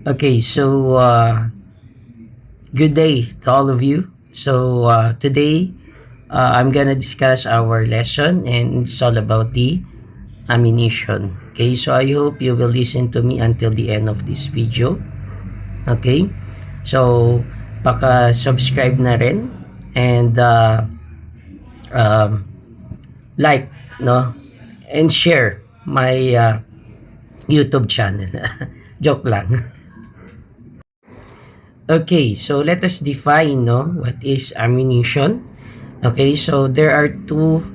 Okay, so good day to all of you. So today I'm gonna discuss our lesson, and it's all about the ammunition. Okay, so I hope you will listen to me until the end of this video. Okay, so paka-subscribe na rin and um, like, no, and share my YouTube channel. Joke lang. Okay, so let us define, no, what is ammunition. Okay, so there are two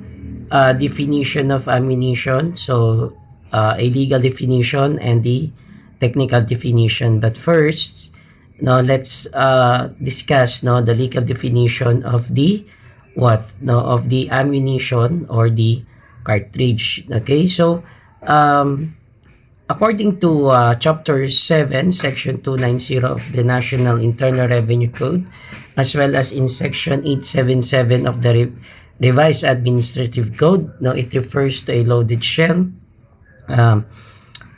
definition of ammunition. So a legal definition and the technical definition. But first, now let's discuss, no, the legal definition of the what, no, of the ammunition or the cartridge. Okay, so um, according to Chapter 7, Section 290 of the National Internal Revenue Code, as well as in Section 877 of the Revised Administrative Code, no, it refers to a loaded shell um,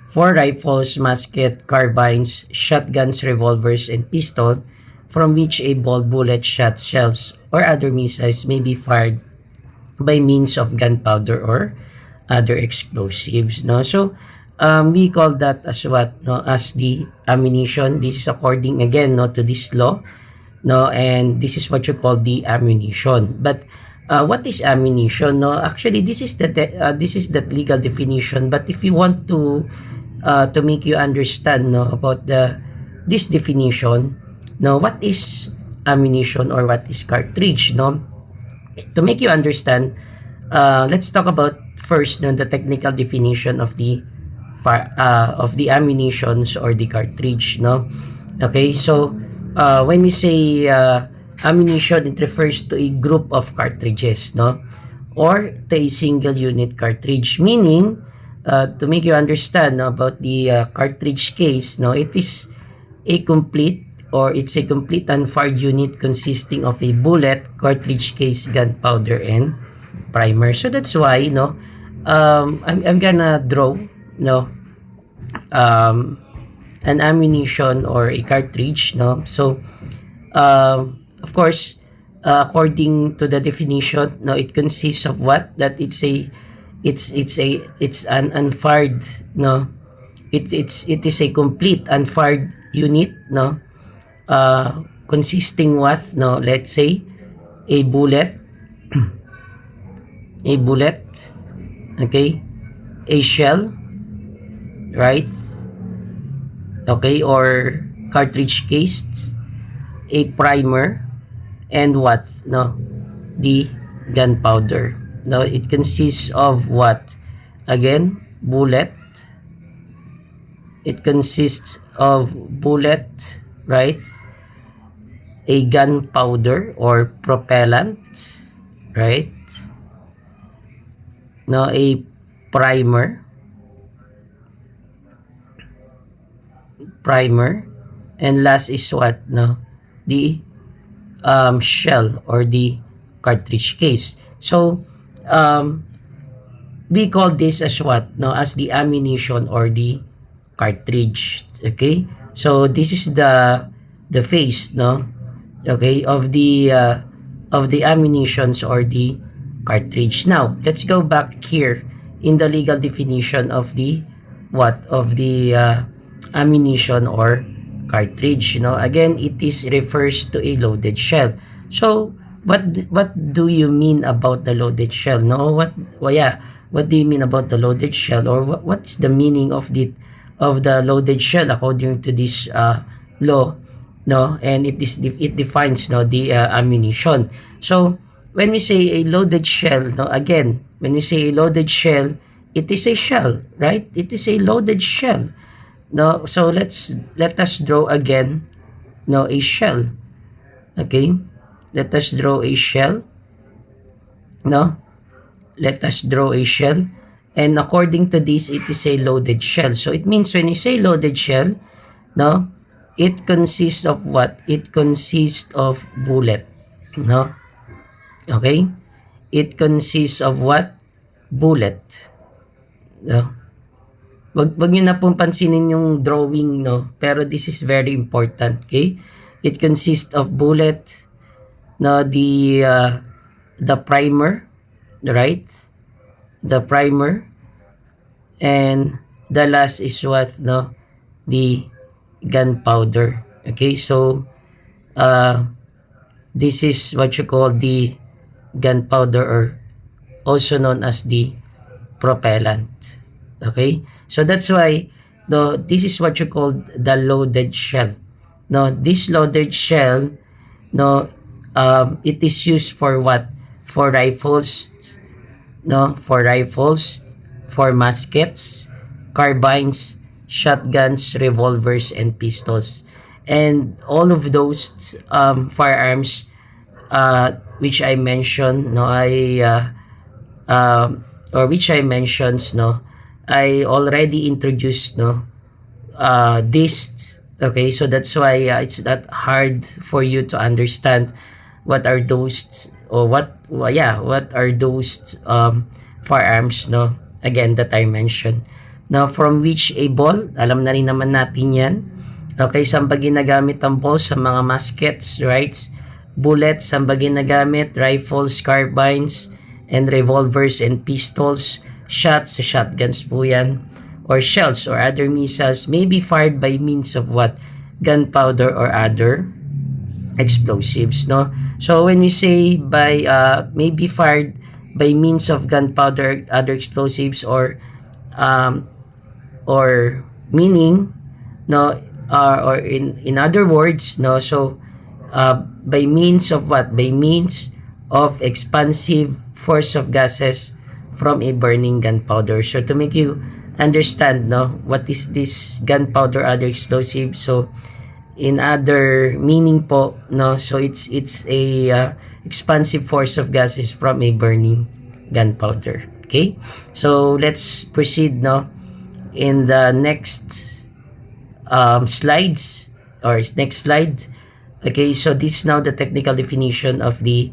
for rifles, musket, carbines, shotguns, revolvers, and pistol, from which a ball, bullet, shot, shells, or other missiles may be fired by means of gunpowder or other explosives, no. So we call that as what, no, as the ammunition. This is according again, no, to this law, no, and this is what you call the ammunition. But what is ammunition, no? Actually, this is the legal definition. But if you want to make you understand, no, about the this definition, no, what is ammunition or what is cartridge, no, to make you understand, let's talk about first, no, the technical definition of the ammunitions or the cartridge, no. Okay, so when we say ammunition, it refers to a group of cartridges, no, or to a single unit cartridge. Meaning, to make you understand, no, about the cartridge case, no, it is a complete or it's a complete unfired unit consisting of a bullet, cartridge case, gunpowder, and primer. So that's why, I'm gonna draw, no, um, an ammunition or a cartridge, no. So of course, according to the definition, no, it consists of what, that it's an unfired, no, it is a complete unfired unit, no, consisting what, no, let's say a bullet, a bullet, okay, a shell, right, okay, or cartridge case, a primer, and what, no, the gunpowder. No, it consists of what, again, bullet, it consists of bullet, right, a gunpowder or propellant, right, no, a primer, and last is what, no, the shell or the cartridge case. So um, we call this as what, no, as the ammunition or the cartridge. Okay, so this is the face, no, okay, of the ammunitions or the cartridge. Now let's go back here in the legal definition of the what, of the ammunition or cartridge. Again, it is refers to a loaded shell. So what do you mean about the loaded shell? No, well, yeah, what do you mean about the loaded shell, or what's the meaning of the loaded shell according to this law? No, and it defines, no, the ammunition. So when we say a loaded shell, no, again, when we say a loaded shell, it is a shell, right? It is a loaded shell. No, so let us draw again, no, a shell. Okay, let us draw a shell. No, let us draw a shell, and according to this, it is a loaded shell. So it means when you say loaded shell, no, it consists of what? It consists of bullet. No, okay, it consists of what? Bullet. No, wag niyo na pong pansinin yung drawing, no, pero this is very important, okay? It consists of bullet, no, the primer, right? The primer, and the last is what, no, the gunpowder. Okay, so this is what you call the gunpowder, or also known as the propellant. Okay, so that's why, no, this is what you call the loaded shell. No, this loaded shell, no, it is used for what? For rifles, no, for rifles, for muskets, carbines, shotguns, revolvers, and pistols. And all of those firearms, which I mentioned, no, or which I mentioned, no, I already introduced, no, this. Okay, so that's why it's not hard for you to understand what are those, or what are those firearms, no, again, that I mentioned. Now, from which a ball, alam na rin naman natin yan. Okay, saan ba ginagamit ang ball? Sa mga muskets, right? Bullets, saan ba ginagamit? Rifles, carbines, and revolvers and pistols. Shots, sa shotguns po yan. Or shells or other missiles may be fired by means of what? Gunpowder or other explosives, no? So when we say by may be fired by means of gunpowder, other explosives, or meaning, no, or in other words, no, so by means of what? By means of expansive force of gases from a burning gunpowder. So to make you understand, no, what is this gunpowder, other explosive, so in other meaning po, no, so it's a expansive force of gases from a burning gunpowder. Okay, so let's proceed, no, in the next slides, or next slide. Okay, so this is now the technical definition of the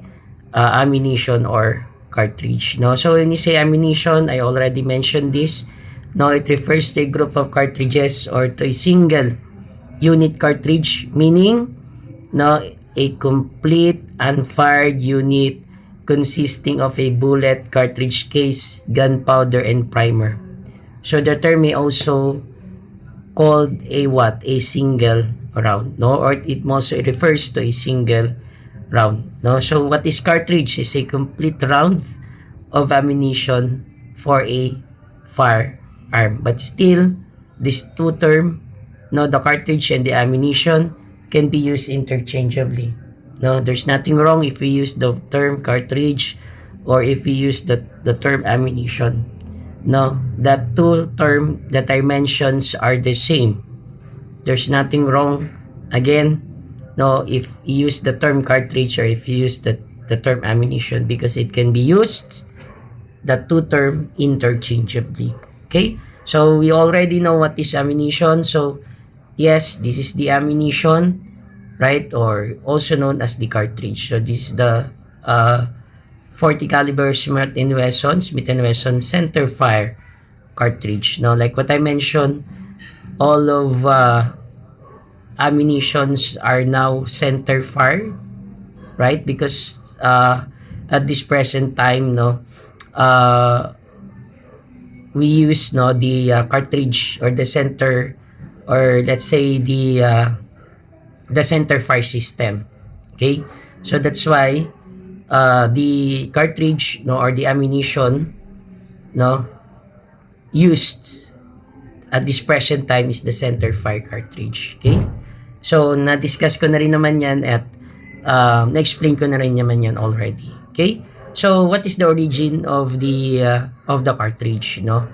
ammunition or cartridge, no. So when you say ammunition, I already mentioned this, no, it refers to a group of cartridges or to a single unit cartridge, meaning, no, a complete unfired unit consisting of a bullet, cartridge case, gunpowder, and primer. So the term may also called a what? A single round, no, or it also refers to a single round, no. So what is cartridge? Is a complete round of ammunition for a firearm. But still, these two terms, no, the cartridge and the ammunition, can be used interchangeably. No, there's nothing wrong if we use the term cartridge or if we use the term ammunition. No, that two term that I mentioned are the same. There's nothing wrong, again, no, if you use the term cartridge or if you use the term ammunition, because it can be used, the two term, interchangeably. Okay, so we already know what is ammunition. So yes, this is the ammunition, right, or also known as the cartridge. So this is the 40 caliber Smith & Wesson center fire cartridge. Now, like what I mentioned, all of ammunitions are now center fire, right? Because at this present time, no, we use, no, the cartridge or the center, or let's say the center fire system. Okay, so that's why the cartridge, no, or the ammunition, no, used at this present time is the center fire cartridge. Okay, so na-discuss ko na rin naman yan at na-explain ko na rin naman yan already. Okay, so what is the origin of the cartridge, no?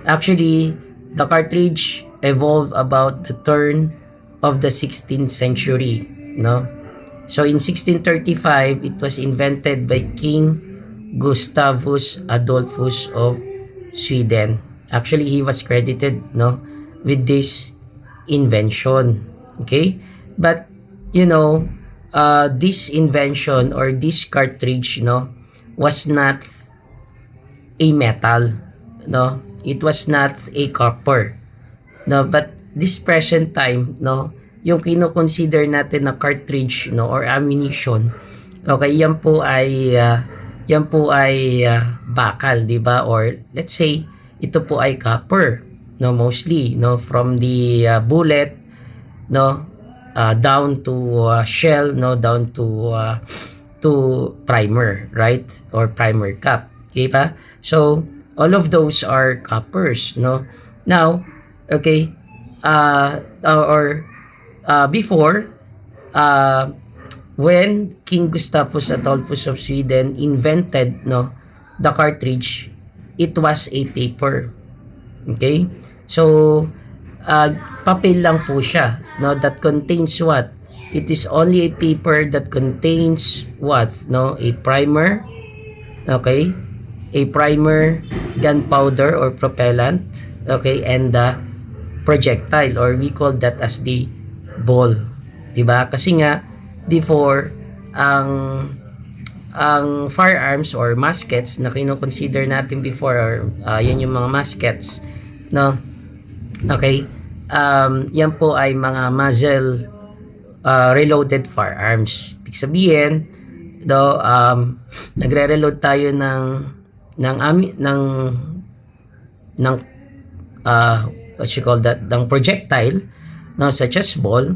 Actually, the cartridge evolved about the turn of the 16th century, no? So in 1635, it was invented by King Gustavus Adolphus of Sweden. Actually, he was credited, no, with this invention. Okay, but you know, this invention or this cartridge, no, was not a metal, no. It was not a copper. No, but this present time, no, yung kino-consider natin na cartridge, no, or ammunition, okay, yan po ay bakal, 'di ba? Or let's say ito po ay copper, no, mostly, no, from the bullet, no, down to shell, no, down to primer, right? Or primer cap, 'di ba? So all of those are coppers, no. Now, okay, or before, uh, when King Gustavus Adolphus of Sweden invented, no, the cartridge, it was a paper. Okay? So, papel lang po siya, no, that contains what? It is only a paper that contains what? No, a primer, okay? A primer, gunpowder or propellant, okay, and the projectile, or we call that as the ball. 'Di ba? Kasi nga before, ang firearms or muskets na kino-consider natin before, or yan yung mga muskets, no? Okay? Yan po ay mga muzzle reloaded firearms. Ibig sabihin, no, nagre-reload tayo ng what you call that, ng projectile, no, such as ball,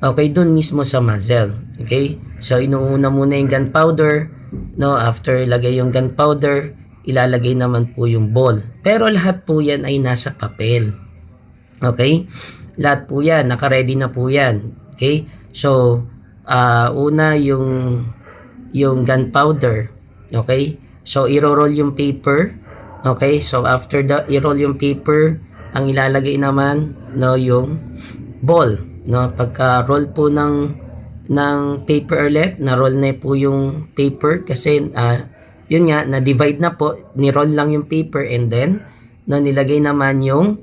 okay, dun mismo sa muzzle. Okay? So, inuuna muna yung gunpowder, no, after ilagay yung gunpowder, ilalagay naman po yung ball. Pero lahat po yan ay nasa papel. Okay? Lahat po yan, naka-ready na po yan. Okay? So, una yung gunpowder. Okay? So, i-roll yung paper. Okay? So, after i-roll yung paper, ang ilalagay naman, no, yung ball, no. Pagka-roll po ng paper ulit, na-roll na po yung paper kasi yun nga, na-divide na po, ni-roll lang yung paper, and then no, nilagay naman yung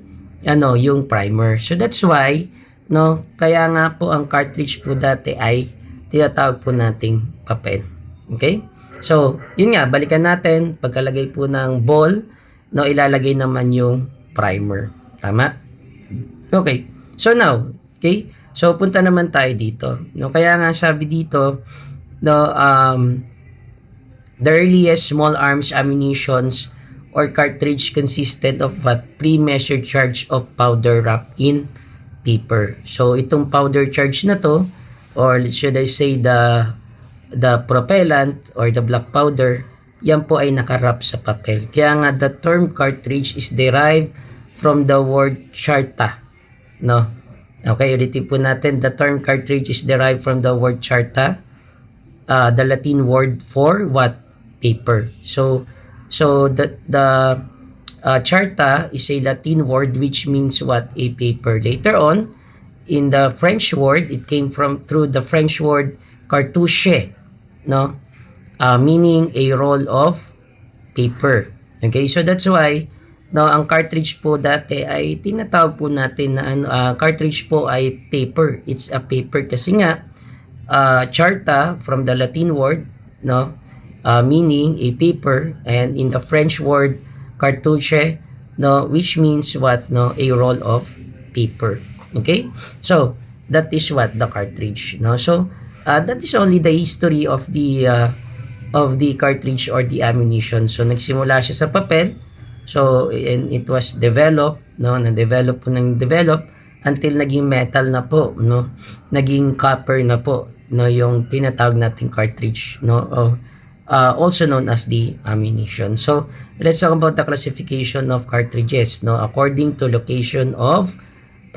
yung primer. So that's why, no, kaya nga po ang cartridge po dati ay tinatawag po nating papel. Okay? So, yun nga, balikan natin, pagkalagay po ng ball, no, ilalagay naman yung primer. Tama? Okay. So now, okay? So punta naman tayo dito. No, kaya nga sabi dito, no, the earliest small arms ammunitions or cartridge consisted of what? Pre-measured charge of powder wrapped in paper. So itong powder charge na to, or should I say the propellant or the black powder, yan po ay nakarap sa papel. Kaya nga the term cartridge is derived from the word charta, no? Okay, ulitin po natin. The term cartridge is derived from the word charta, the Latin word for what? Paper. So the charta is a Latin word which means what? A paper. Later on, in the French word, it came through the French word cartouche, no? Meaning a roll of paper. Okay, so that's why, no, ang cartridge po dati ay tinatawag po natin na cartridge po ay paper. It's a paper kasi nga charta from the Latin word, no, meaning a paper, and in the French word cartouche, no, which means what? No, a roll of paper. Okay? So, that is what the cartridge, no? So, that is only the history of the cartridge or the ammunition. So, nagsimula siya sa papel. So, and it was developed, no, na-develop po ng develop until naging metal na po, no, naging copper na po, no, yung tinatawag nating cartridge, no, also known as the ammunition. So, let's talk about the classification of cartridges, no, according to location of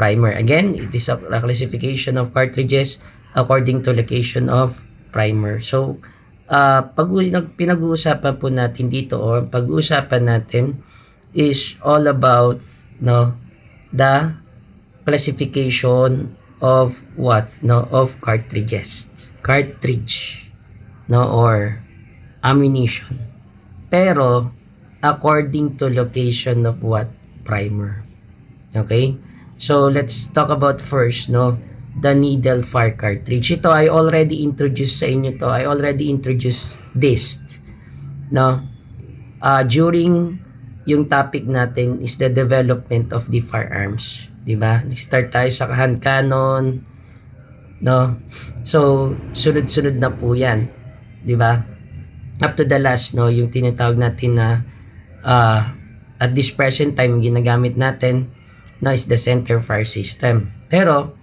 primer. Again, it is a classification of cartridges according to location of primer. So, pag pinag-uusapan po natin dito, or pag-uusapan natin is all about, no, the classification of what? No, of cartridge, no, or ammunition. Pero according to location of what? Primer. Okay? So let's talk about first, no, the needle fire cartridge. Ito I already introduced sa inyo to. I already introduced this, no, during yung topic natin is the development of the firearms, 'di ba? Nag-start tayo sa hand cannon, no? So, sunod-sunod na po 'yan, 'di ba? Up to the last, no, yung tinatawag natin na at this present time ginagamit natin na is the center fire system. Pero,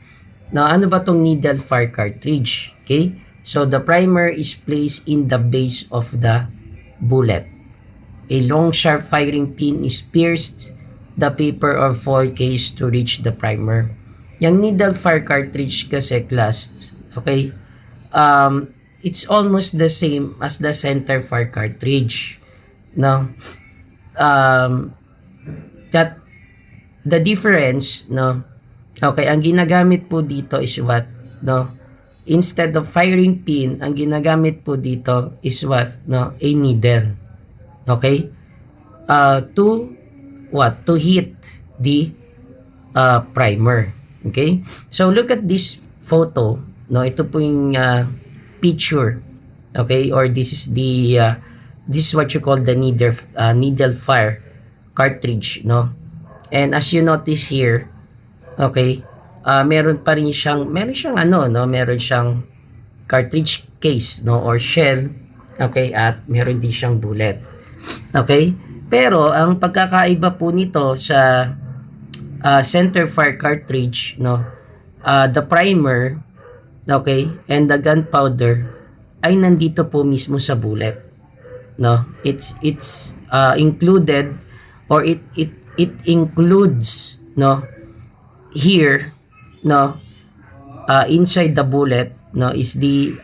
no, ano ba tong needle fire cartridge? Okay? So, the primer is placed in the base of the bullet. A long sharp firing pin is pierced the paper or foil case to reach the primer. Yung needle fire cartridge kasi class, okay, it's almost the same as the center fire cartridge. No? That the difference, no, okay, ang ginagamit po dito is what, no, instead of firing pin, ang ginagamit po dito is what, no, a needle. Okay, to what, to hit the primer. Okay, so look at this photo, no, ito po yung picture. Okay, or this is the this is what you call the needle fire cartridge, no? And as you notice here, okay, meron siyang ano, no, meron siyang cartridge case, no, or shell, okay, at meron din siyang bullet. Okay? Pero ang pagkakaiba po nito sa center fire cartridge, no, the primer, okay, and the gunpowder ay nandito po mismo sa bullet, no? It's included, or it includes, no, here, no, inside the bullet, no, is the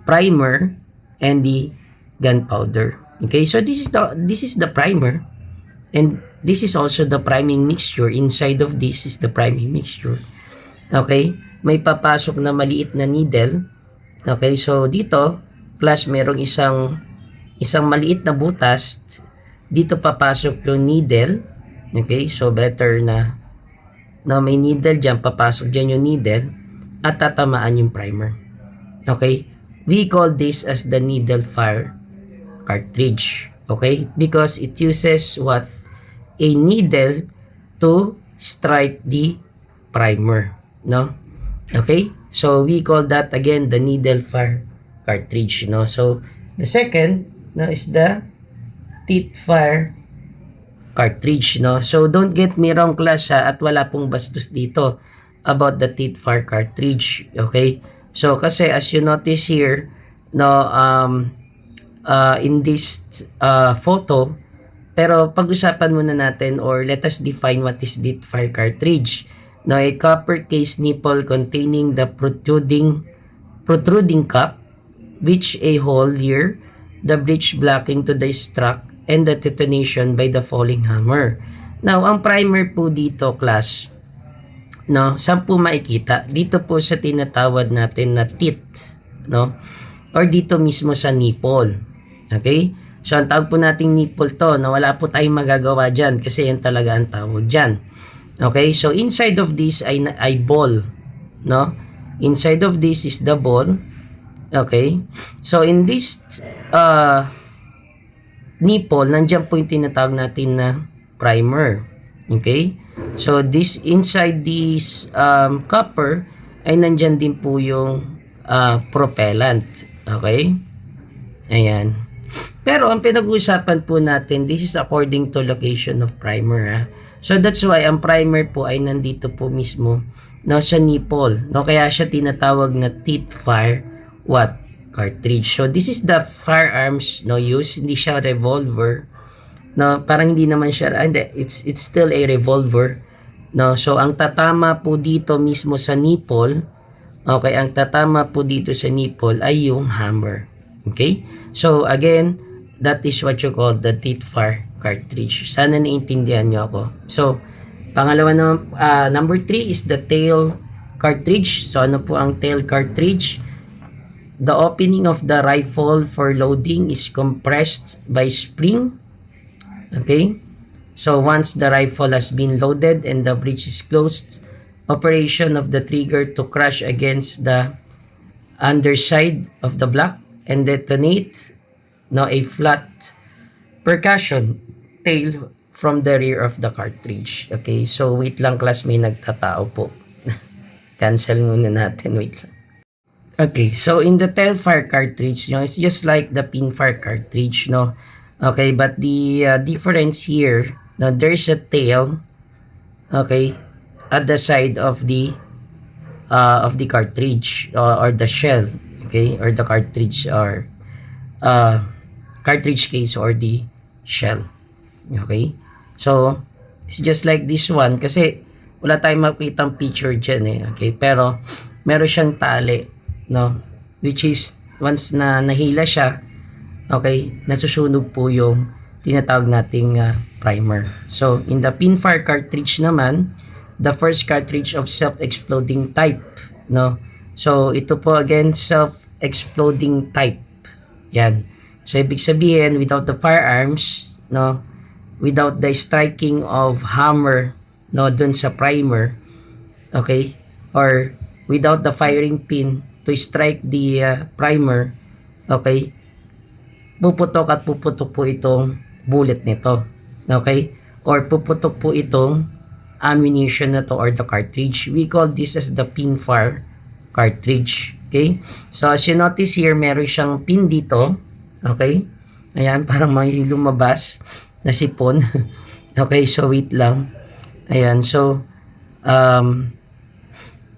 primer and the gunpowder. Okay, so this is the primer, and this is also the priming mixture. Inside of this is the priming mixture. Okay, may papasok na maliit na needle. Okay, so dito plus merong isang maliit na butas. Dito papasok yung needle. Okay, so better na may needle dyan, papasok dyan yung needle at tatamaan yung primer. Okay, we call this as the needle fire cartridge. Okay, because it uses what, a needle to strike the primer, no? Okay, so we call that again the needle fire cartridge, no? So the second, no, is the teeth fire cartridge, no? So don't get me wrong class, at wala pong bastos dito about the teeth fire cartridge. Okay, so kasi as you notice here, no, in this photo, pero pag-usapan muna natin, or let us define what is teeth fire cartridge. Now, a copper case nipple containing the protruding cup, which a hole here, the breech blocking to the struck, and the detonation by the falling hammer. Now, ang primer po dito, class, no, saan po makikita? Dito po sa tinatawag natin na teeth, no, or dito mismo sa nipple. Okay? So, ang tawag po nating nipple to, na wala po tayong magagawa dyan kasi yan talaga ang tawag dyan. Okay? So, inside of this ay ball, no? Inside of this is the ball. Okay? So, in this nipple, nandiyan po yung tinatawag natin na primer. Okay? So, this inside this copper ay nandiyan din po yung propellant. Okay? Ayan. Pero ang pinag-uusapan po natin, this is according to location of primer, ha? So that's why ang primer po ay nandito po mismo, no, sa nipple, no, kaya siya tinatawag na teeth fire cartridge. So this is the firearms, no, use, hindi siya revolver, no, parang hindi naman siya, it's still a revolver, no. So ang tatama po dito mismo sa nipple, okay, ang tatama po dito sa nipple ay yung hammer. Okay? So, again, that is what you call the teeth fire cartridge. Sana naiintindihan nyo ako. So, pangalawa naman, number 3 is the tail cartridge. So, ano po ang tail cartridge? The opening of the rifle for loading is compressed by spring. Okay? So, once the rifle has been loaded and the breech is closed, operation of the trigger to crush against the underside of the block and detonate, no, a flat percussion tail from the rear of the cartridge. Okay, so wait lang class, may nagtatao po. Cancel muna natin, wait lang. Okay, so in the tail fire cartridge, it's just like the pin fire cartridge, no? Okay, but the difference here, no, there's a tail, okay, at the side of the cartridge, or the shell, okay, or the cartridge, or cartridge case, or the shell. Okay, so it's just like this one kasi wala tayong makitang picture dyan eh. Okay, pero meron siyang tali, no, which is once na nahila siya, okay, nasusunog po yung tinatawag nating primer. So in the pinfire cartridge naman, the first cartridge of self-exploding type, no, so ito po again self-exploding type, yan. So ibig sabihin, without the firearms, no, without the striking of hammer, no, dun sa primer, okay, or without the firing pin to strike the primer, okay, puputok at puputok po itong bullet nito, okay, or puputok po itong ammunition na to, or the cartridge. We call this as the pin fire cartridge. Okay, so as you notice here, meron siyang pin dito, okay, ayan, parang may lumabas na sipon. Okay, so wait lang. Ayan, so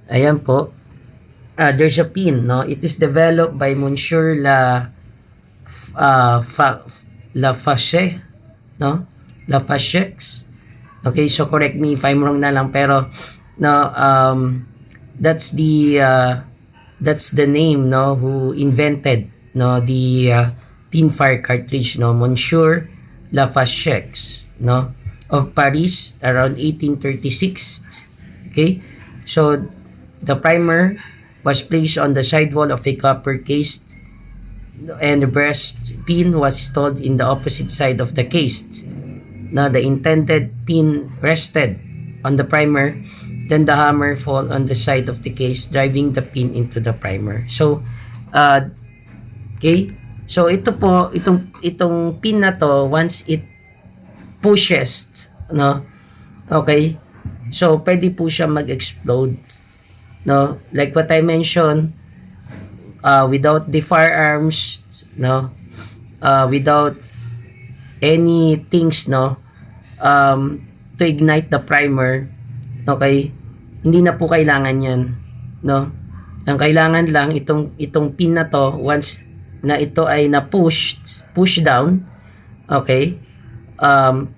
ayan po, there's a pin, no, it is developed by Monsieur Lafayette, no, Lafayette. Okay, so correct me if I'm wrong na lang, pero no, that's the name, no, who invented, no, the pinfire cartridge, no, Monsieur Lafayette, no, of Paris around 1836. Okay, so the primer was placed on the sidewall of a copper case, and the breast pin was installed in the opposite side of the case. Now the intended pin rested on the primer, then the hammer fall on the side of the case, driving the pin into the primer. So okay, so ito po, itong pin na to, once it pushes, no, okay, so pwede po siya mag-explode, no, like what I mentioned, without the firearms, no, without any things, no, to ignite the primer, okay, hindi na po kailangan yan, no. Ang kailangan lang itong pin na to, once na ito ay push down, okay,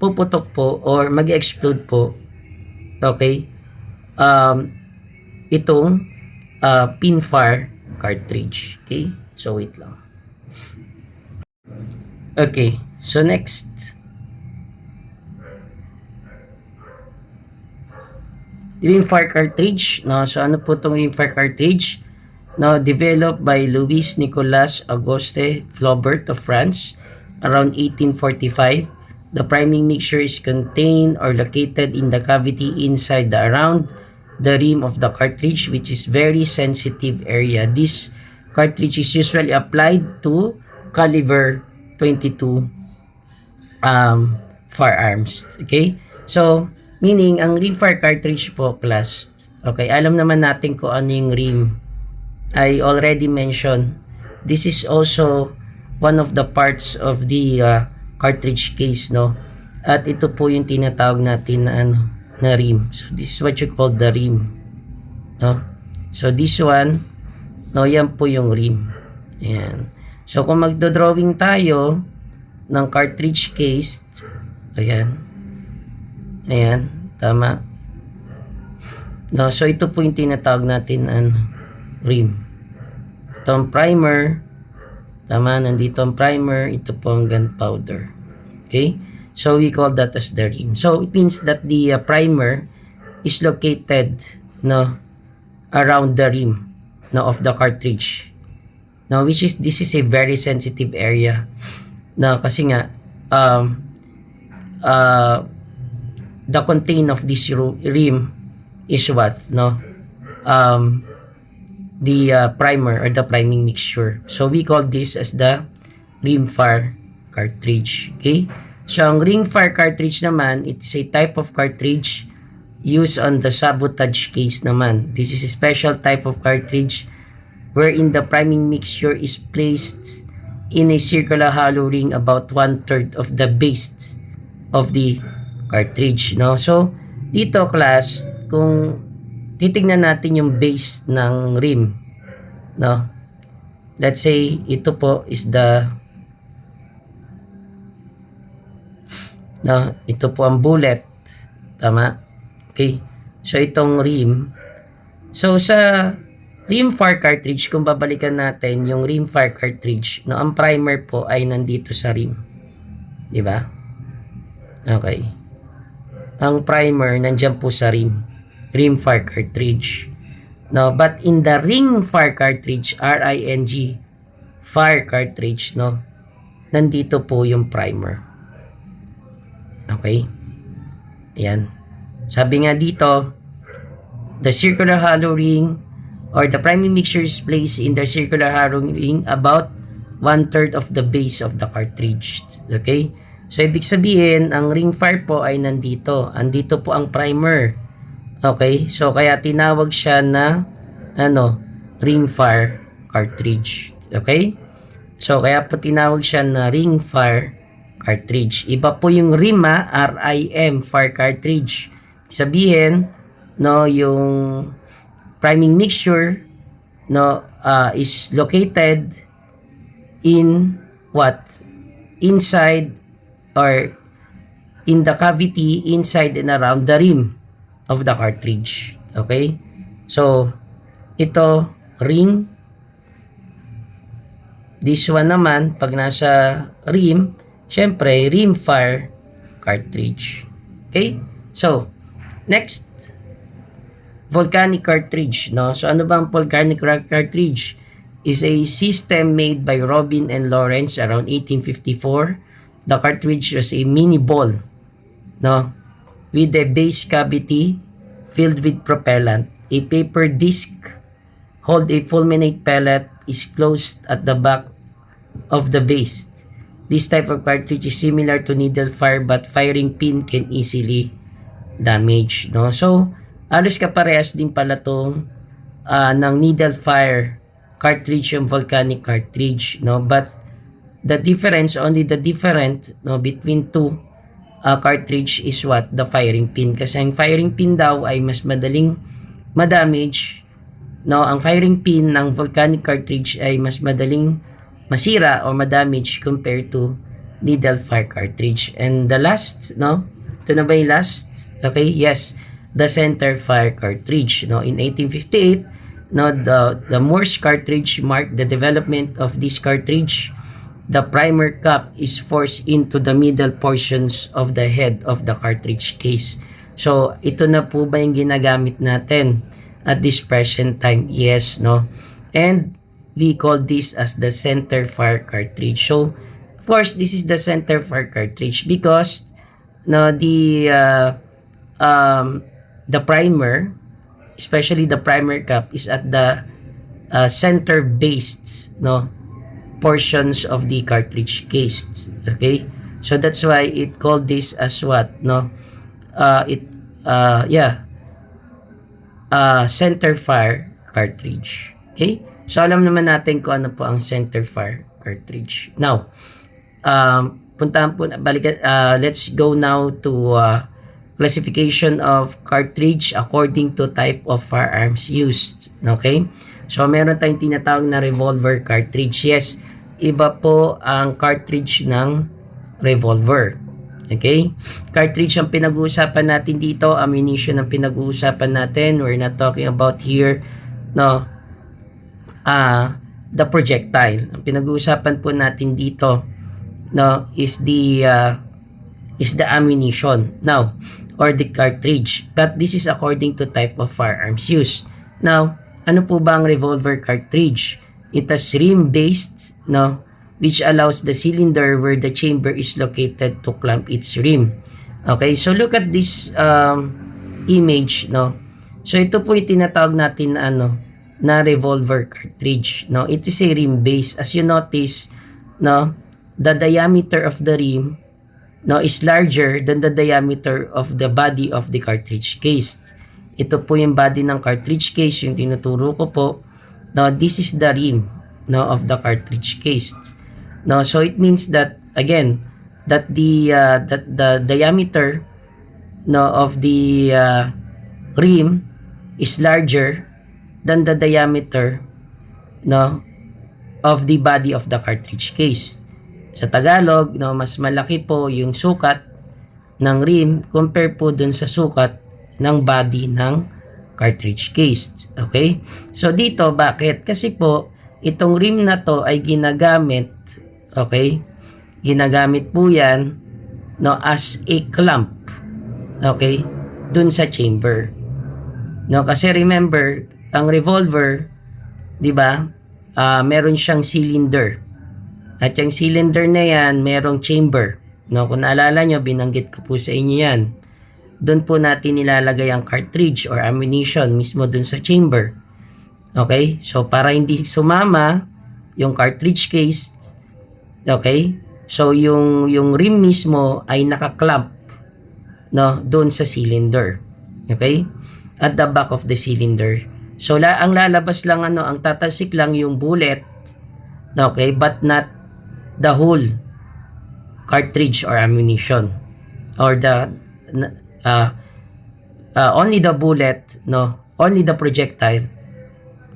puputok po or mag-explode po, okay, itong pinfire cartridge. Okay, so wait lang. Okay, so next, rimfire cartridge, no, so ano po itong rimfire cartridge, no, developed by Louis Nicolas Auguste Flaubert of France around 1845. The priming mixture is contained or located in the cavity inside around the rim of the cartridge, which is very sensitive area. This cartridge is usually applied to caliber 22 firearms. Okay, so meaning ang rimfire cartridge po class, okay, alam naman natin kung ano yung rim. I already mentioned, this is also one of the parts of the cartridge case, no, at ito po yung tinatawag natin na na rim. So this is what you call the rim, no, so this one, no, yan po yung rim. Ayan, so kung magdo-drawing tayo ng cartridge case, ayan, tama, no, so ito po yung tinatawag natin rim. Ito ang primer, tama, nandito ang primer, ito po ang gunpowder. Okay, so we call that as the rim. So it means that the primer is located, no, around the rim, no, of the cartridge, no, which is, this is a very sensitive area, no, kasi nga the content of this rim is what, no, the primer or the priming mixture. So we call this as the rimfire cartridge. Okay, So, ang rimfire cartridge naman, it is a type of cartridge used on the sabotage case naman. This is a special type of cartridge wherein the priming mixture is placed in a circular hollow ring about 1/3 of the base of the cartridge, no? So, dito class, kung titingnan natin yung base ng rim, no? Let's say, ito po is ito po ang bullet. Tama? Okay. So, itong rim. So, sa rimfire cartridge, kung babalikan natin yung rimfire cartridge, no, ang primer po ay nandito sa rim. Di ba? Okay. Ang primer nandiyan po sa rimfire cartridge. No, but in the ringfire cartridge, R-I-N-G, fire cartridge, no, nandito po yung primer. Okay? Ayan. Sabi nga dito, the circular hollow ring or the priming mixture is placed in the circular hollow ring about 1/3 of the base of the cartridge. Okay? So, ibig sabihin, ang ringfire po ay nandito. Andito po ang primer. Okay? So, kaya tinawag siya na ringfire cartridge. Okay? So, kaya po tinawag siya na ringfire cartridge. Iba po yung RIM, R-I-M, fire cartridge. Sabihin, no, yung priming mixture, no, is located in what? Inside or in the cavity inside and around the rim of the cartridge. Okay? So, ito, ring. This one naman, pag nasa rim, syempre, rimfire cartridge. Okay? So, next, volcanic cartridge. No? So, ano ba ang volcanic cartridge? Is a system made by Robin and Lawrence around 1854. The cartridge was a mini ball, no, with a base cavity filled with propellant. A paper disc hold a fulminate pellet is closed at the back of the base. This type of cartridge is similar to needle fire but firing pin can easily damage, no? So, alos kaparehas din pala tong ng needle fire cartridge yung volcanic cartridge, no? But the difference, no, between two cartridge is what? The firing pin. Kasi ang firing pin daw ay mas madaling madamage, no? Ang firing pin ng volcanic cartridge ay mas madaling masira o madamage compared to needle fire cartridge. And the last, no? Ito na ba yung last? Okay, yes. The center fire cartridge, no? In 1858, no, the Morse cartridge marked the development of this cartridge. The primer cap is forced into the middle portions of the head of the cartridge case. So, ito na po ba yung ginagamit natin at this present time? Yes, no? And we call this as the center fire cartridge. So, of course, this is the center fire cartridge because no, the primer, especially the primer cap, is at the center based, no, portions of the cartridge case. Okay, so that's why it called this as what, no, center fire cartridge. Okay, so alam naman natin kung ano po ang center fire cartridge. Now, let's go now to classification of cartridge according to type of firearms used. Okay, so meron tayong tinatawag na revolver cartridge. Yes, iba po ang cartridge ng revolver. Okay, cartridge ang pinag-uusapan natin dito, ammunition ang pinag-uusapan natin. We're not talking about here, no, the projectile. Ang pinag-uusapan po natin dito, no, is the ammunition now, or the cartridge. But this is according to type of firearms used. Now, ano po ba ang revolver cartridge? It has rim-based, no, which allows the cylinder where the chamber is located to clamp its rim. Okay, so look at this image, no. So ito po yung tinatawag natin na revolver cartridge, no. It is a rim base. As you notice, no, the diameter of the rim no, is larger than the diameter of the body of the cartridge case. Ito po yung body ng cartridge case, yung tinuturo ko po. No, this is the rim, no, of the cartridge case. No, so it means that again that the diameter, no, of the rim is larger than the diameter, no, of the body of the cartridge case. Sa Tagalog, no, mas malaki po yung sukat ng rim compare po dun sa sukat ng body ng cartridge case. Okay? So dito, bakit? Kasi po, itong rim na to ay ginagamit, okay? Ginagamit po yan, no, as a clamp, okay, dun sa chamber. No, kasi remember, ang revolver, di ba, meron siyang cylinder. At yung cylinder na yan, merong chamber. No, kung naalala nyo, binanggit ko po sa inyo yan. Doon po natin nilalagay ang cartridge or ammunition mismo doon sa chamber. Okay? So, para hindi sumama yung cartridge case, okay? So, yung rim mismo ay nakaklamp, no, doon sa cylinder. Okay? At the back of the cylinder. So, ang lalabas lang, ang tatasik lang yung bullet, okay, but not the whole cartridge or ammunition. Or the only the bullet, no, only the projectile,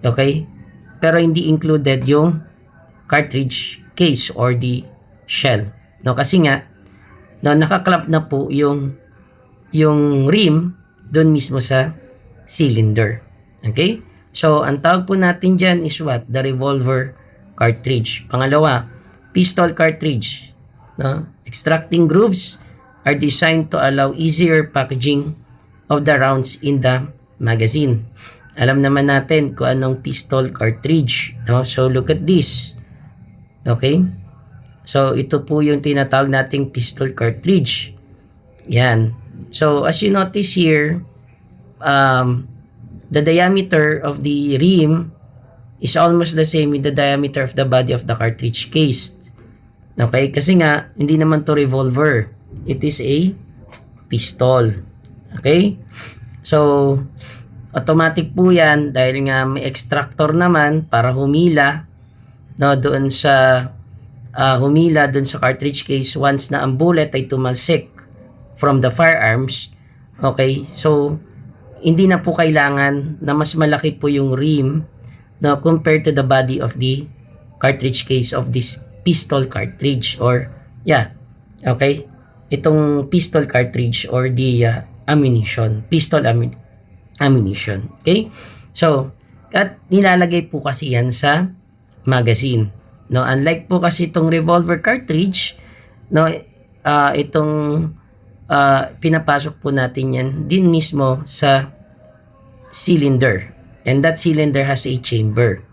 okay, pero hindi included yung cartridge case or the shell, no, kasi nga, no, nakaklamp na po yung rim doon mismo sa cylinder. Okay, so ang tawag po natin dyan is what? The revolver cartridge. Pangalawa, pistol cartridge, no, extracting grooves are designed to allow easier packaging of the rounds in the magazine. Alam naman natin kung anong pistol cartridge, no? So look at this. Okay? So ito po yung tinatawag nating pistol cartridge. Yan. So as you notice here, the diameter of the rim is almost the same with the diameter of the body of the cartridge case. Okay? Kasi nga, hindi naman to revolver. It is a pistol. Okay? So, automatic po yan dahil nga may extractor naman para humila, no, doon sa cartridge case once na ang bullet ay tumalsik from the firearms. Okay? So, hindi na po kailangan na mas malaki po yung rim, no, compared to the body of the cartridge case of this pistol cartridge or okay, itong pistol cartridge or the ammunition, pistol ammunition. Okay? So, at nilalagay po kasi yan sa magazine. No, unlike po kasi itong revolver cartridge, no, itong pinapasok po natin yan din mismo sa cylinder. And that cylinder has a chamber.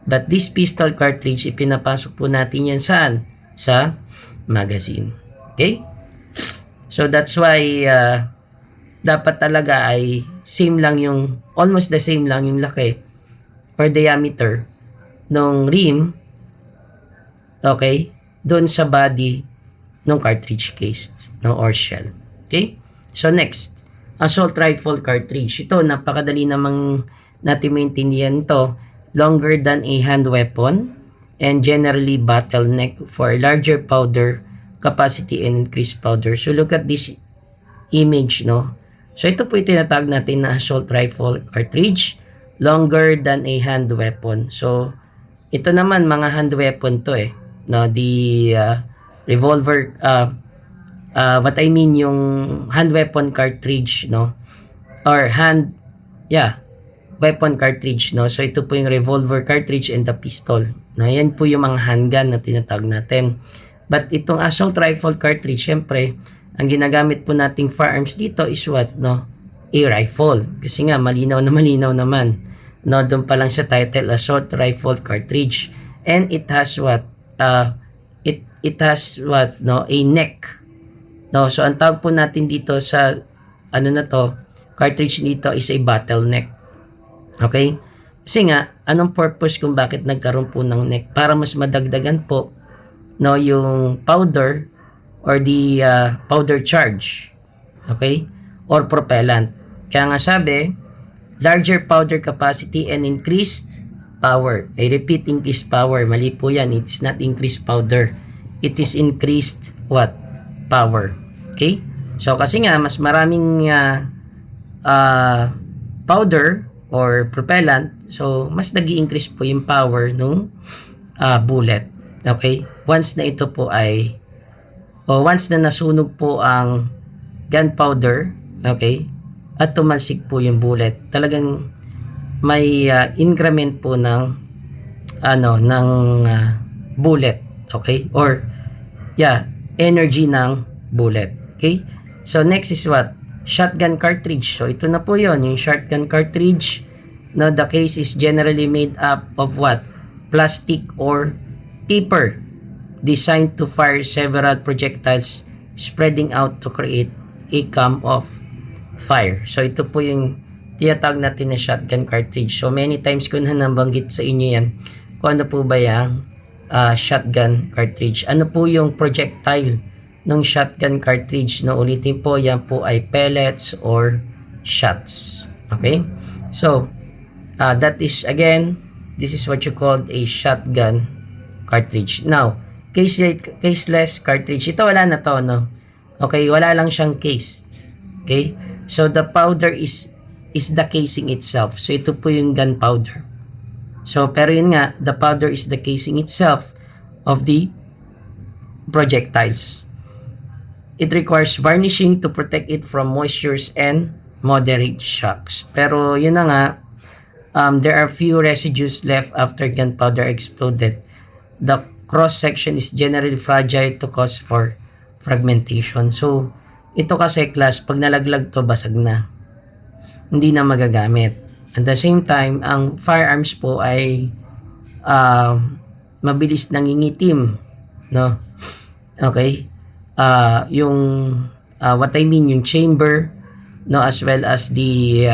But this pistol cartridge, ipinapasok po natin yan saan? Sa magazine. Okay? So that's why dapat talaga ay same lang yung, almost the same lang yung laki or diameter ng rim, okay, doon sa body ng cartridge case, no, or shell. Okay? So next, assault rifle cartridge. Ito, napakadali namang natin maintindihan to. Longer than a hand weapon and generally bottleneck for larger powder capacity and increased powder. So look at this image, no? So ito po yung tinatawag natin na assault rifle cartridge, longer than a hand weapon. So ito naman mga hand weapon to no, the revolver, what I mean yung hand weapon cartridge, no, or weapon cartridge, no. So ito po yung revolver cartridge and the pistol. No, yan po yung mga handgun na tinatawag natin. But itong assault rifle cartridge, syempre, ang ginagamit po nating firearms dito is what, no? A rifle. Kasi nga malinaw naman, no, doon pa lang sa title, assault rifle cartridge. And it has what? It has what, no, a neck. No, so ang tawag po natin dito sa cartridge dito is a bottleneck. Okay? Kasi nga, anong purpose kung bakit nagkaroon po ng neck? Para mas madagdagan po, no, yung powder, or the powder charge, okay, or propellant. Kaya nga sabi, larger powder capacity and increased power. I repeat, increased power. Mali po yan. It's not increased powder. It is increased what? Power. Okay? So, kasi nga, mas maraming powder or propellant, so, mas nag-i-increase po yung power nung bullet. Okay? Once na ito po ay, once na nasunog po ang gunpowder, okay, at tumalsik po yung bullet, talagang may increment po ng bullet, okay, or energy ng bullet. Okay, so next is what? Shotgun cartridge. So ito na po yon, yung shotgun cartridge. No, the case is generally made up of what? Plastic or paper designed to fire several projectiles spreading out to create a cone of fire. So ito po yung tinatawag natin na shotgun cartridge. So many times ko na nabanggit sa inyo yan kung ano po ba yung shotgun cartridge. Ano po yung projectile ng shotgun cartridge? No, ulitin po, yan po ay pellets or shots. Okay? So, that is again, this is what you call a shotgun cartridge. Now, caseless cartridge. Ito wala na to, no? Okay, wala lang siyang case. Okay? So, the powder is the casing itself. So, ito po yung gunpowder. So, pero yun nga, the powder is the casing itself of the projectiles. It requires varnishing to protect it from moistures and moderate shocks. Pero yun na nga, there are few residues left after gunpowder exploded. The cross-section is generally fragile to cause for fragmentation. So, ito kasi class, pag nalaglag to, basag na. Hindi na magagamit. At the same time, ang firearms po ay mabilis nangingitim. No? Okay? Yung what I mean, yung chamber, no, as well as the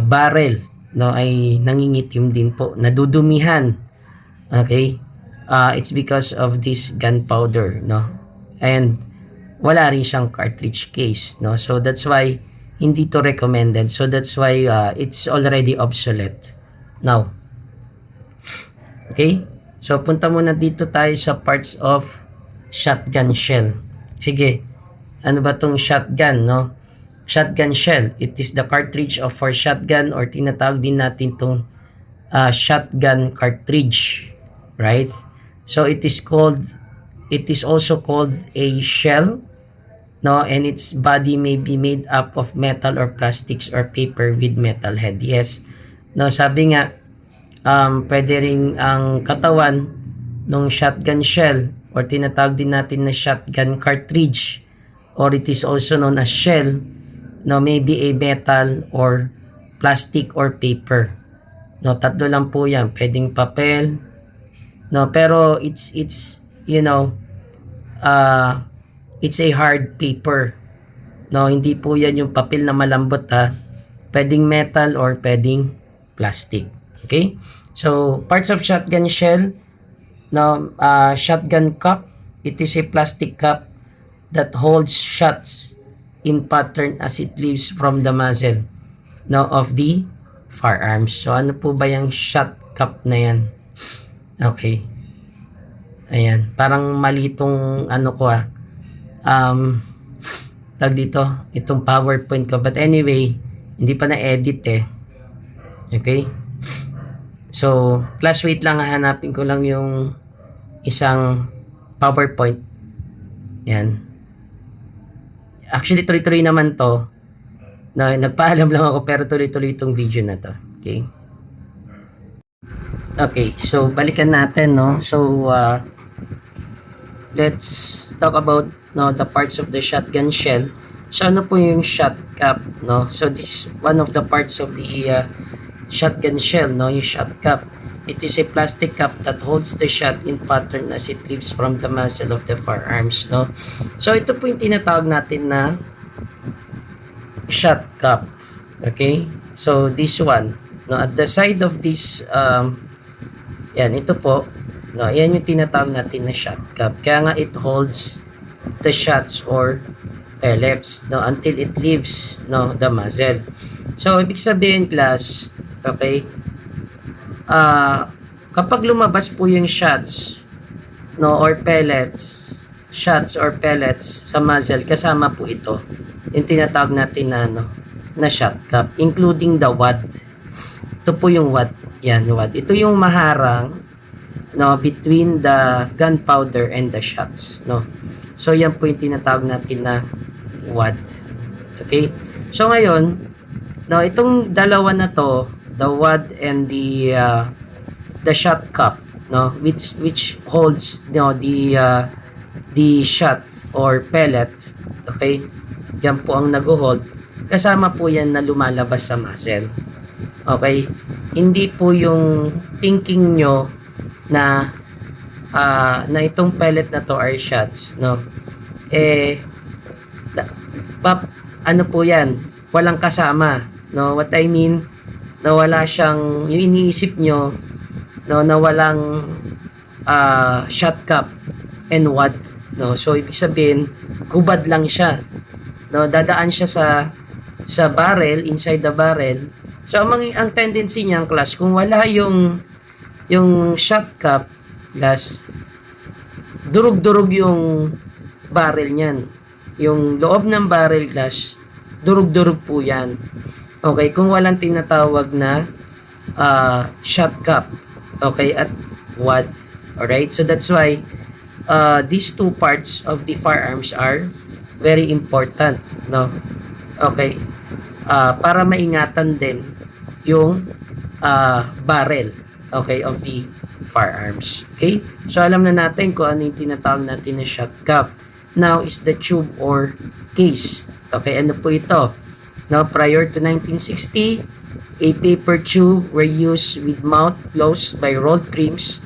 barrel, no, ay nangingitim din po, nadudumihan. Okay? It's because of this gunpowder, no? And wala rin siyang cartridge case, no? So that's why hindi to recommended. So that's why it's already obsolete now. Okay? So punta muna dito tayo sa parts of shotgun shell. Sige. Ano ba tong shotgun, no? Shotgun shell. It is the cartridge of for shotgun, or tinatawag din natin tong shotgun cartridge, right? So it is also called a shell, no, and its body may be made up of metal or plastics or paper with metal head. Yes. No, sabi nga pwede ring ang katawan ng shotgun shell, or tinatawag din natin na shotgun cartridge, or it is also known as shell, no, maybe a metal or plastic or paper. No, tatlo lang po yan. Pwedeng papel, no, pero it's you know, it's a hard paper. No, hindi po yan yung papel na malambot, ha. Pwedeng metal or pwedeng plastic. Okay? So, parts of shotgun shell. Now, shotgun cup. It is a plastic cup that holds shots in pattern as it leaves from the muzzle, no, of the firearms. So, ano po ba yung shot cup na yan? Okay. Ayan. Parang mali itong ano ko, tag dito, itong PowerPoint ko. But anyway, hindi pa na-edit eh. Okay? So, class wait lang, hanapin ko lang yung isang PowerPoint. Yan. Actually, tuloy-tuloy naman to. Na, nagpaalam lang ako, pero tuloy-tuloy itong video na to. Okay? Okay, so balikan natin, no? So, let's talk about, no, the parts of the shotgun shell. So, ano po yung shot cap, no? So, this is one of the parts of the shotgun shell, no? Yung shot cap. It is a plastic cap that holds the shot in pattern as it leaves from the muzzle of the firearms, no? So, ito po yung tinatawag natin na shot cap. Okay? So, this one, no? At the side of this, yan, ito po, no? Yan yung tinatawag natin na shot cap. Kaya nga, it holds the shots or pellets, no, until it leaves, no, the muzzle. So ibig sabihin, class, okay, kapag lumabas po yung shots, no, or pellets, shots or pellets sa muzzle, kasama po ito yung tinatawag natin na ano, na shot cap, including the wad. Ito po yung wad. Yan, wad. Ito yung maharang, no, between the gunpowder and the shots, no. So yan po yung tinatawag natin na wad. Okay? So ngayon, no, itong dalawa na to, the wad and the shot cap, no, which holds, no, the shot or pellet, okay? Yan po ang nag-hold. Kasama po yan na lumalabas sa muzzle. Okay? Hindi po yung thinking nyo na na itong pellet na to are shots, no? Ano po yan? Walang kasama, no? What I mean, na wala siyang, yung iniisip nyo, no, na walang shot cap and wad, no? So ibig sabihin, hubad lang siya, no? Dadaan siya sa barrel, inside the barrel. So ang tendency niyang, class, kung wala yung shot cap, class, durug-durug yung barrel niyan. Yung loob ng barrel, class, durug-durug po yan. Okay, kung walang tinatawag na shot cap, okay, at wad. Alright, so that's why these two parts of the firearms are very important, no? Okay, para maingatan din yung barrel, okay, of the firearms. Okay, so alam na natin kung ano yung tinatawag natin na shot cap. Now is the tube or case. Okay, ano po ito? Now, prior to 1960, a paper tube were used with mouth closed by rolled creams,